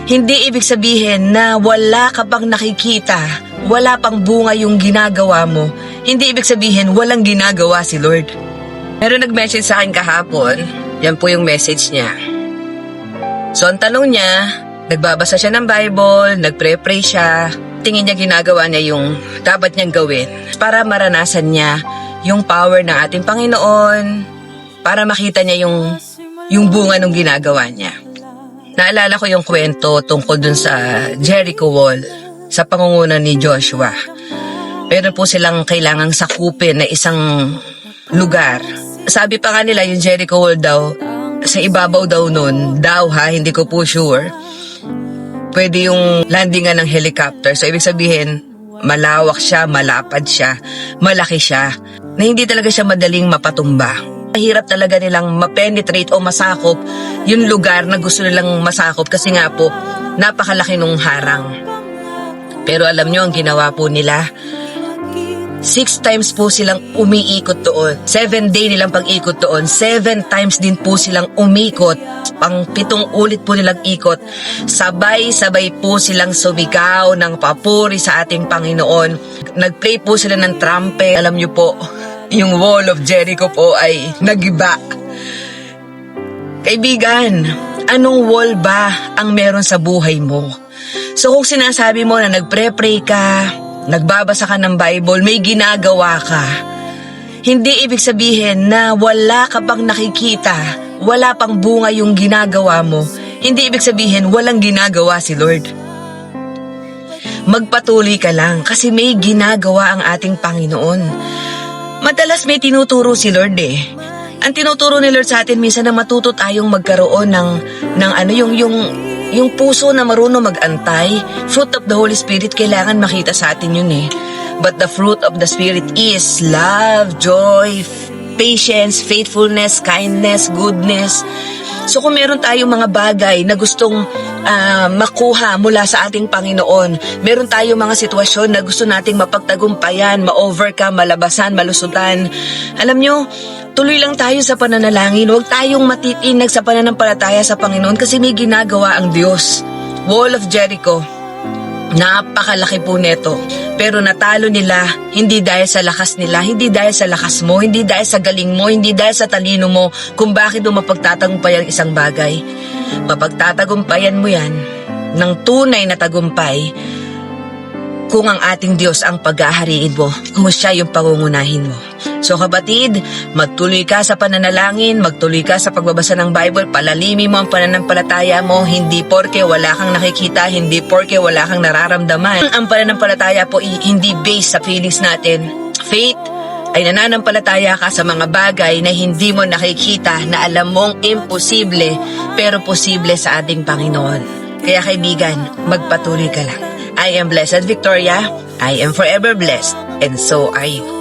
Hindi ibig sabihin na wala ka pang nakikita, wala pang bunga yung ginagawa mo. Hindi ibig sabihin walang ginagawa si Lord. Meron nag-message sa akin kahapon, yan po yung message niya. So ang tanong niya, nagbabasa siya ng Bible, nagpre-pray siya, tingin niya ginagawa niya yung dapat niyang gawin para maranasan niya yung power ng ating Panginoon, para makita niya yung bunga ng ginagawa niya. Naalala ko yung kwento tungkol dun sa Jericho Wall sa pangunguna ni Joshua. Meron po silang kailangang sakupin na isang lugar. Sabi pa nga nila yung Jericho Wall daw, sa ibabaw daw nun, hindi ko po sure, pwede yung landingan ng helicopter. So ibig sabihin, malawak siya, malapad siya, malaki siya, na hindi talaga siya madaling mapatumba. Mahirap talaga nilang ma-penetrate o masakop yung lugar na gusto nilang masakop kasi nga po, napakalaki nung harang. Pero alam nyo, ang ginawa po nila, 6 times po silang umiikot doon. 7 day nilang pag-ikot doon. 7 times din po silang umikot. Pang 7 ulit po nilang ikot. Sabay-sabay po silang sumigaw ng papuri sa ating Panginoon. Nag-play po sila ng trumpet. Alam nyo po, yung Wall of Jericho po ay nagiba. Kaibigan, anong wall ba ang meron sa buhay mo? So kung sinasabi mo na nagpre-pray ka, nagbabasa ka ng Bible, may ginagawa ka, hindi ibig sabihin na wala ka pang nakikita, wala pang bunga yung ginagawa mo. Hindi ibig sabihin walang ginagawa si Lord. Magpatuloy ka lang kasi may ginagawa ang ating Panginoon. Madalas may tinuturo si Lord eh. Ang tinuturo ni Lord sa atin minsan na matuto tayong magkaroon ng yung puso na marunong mag-antay. Fruit of the Holy Spirit, kailangan makita sa atin yun eh. But the fruit of the Spirit is love, joy, patience, faithfulness, kindness, goodness. So kung meron tayong mga bagay na gustong makuha mula sa ating Panginoon, meron tayong mga sitwasyon na gusto nating mapagtagumpayan, ma-overcome, malabasan, malusutan, alam nyo, tuloy lang tayo sa pananalangin. Huwag tayong matitinag sa pananampalataya sa Panginoon kasi may ginagawa ang Diyos. Wall of Jericho, napakalaki po neto. Pero natalo nila, hindi dahil sa lakas nila, hindi dahil sa lakas mo, hindi dahil sa galing mo, hindi dahil sa talino mo, kung bakit mo mapagtatagumpayan isang bagay. Mapagtatagumpayan mo yan ng tunay na tagumpay kung ang ating Diyos ang pag-ahariin mo, kung siya yung pangungunahin mo. So kapatid, magtuloy ka sa pananalangin, magtuloy ka sa pagbabasa ng Bible, palalimi mo ang pananampalataya mo, hindi porke wala kang nakikita, hindi porke wala kang nararamdaman. Ang pananampalataya po hindi based sa feelings natin. Faith ay nananampalataya ka sa mga bagay na hindi mo nakikita, na alam mong imposible, pero posible sa ating Panginoon. Kaya kaibigan, magpatuloy ka lang. I am Blessed Victoria, I am forever blessed, and so are you.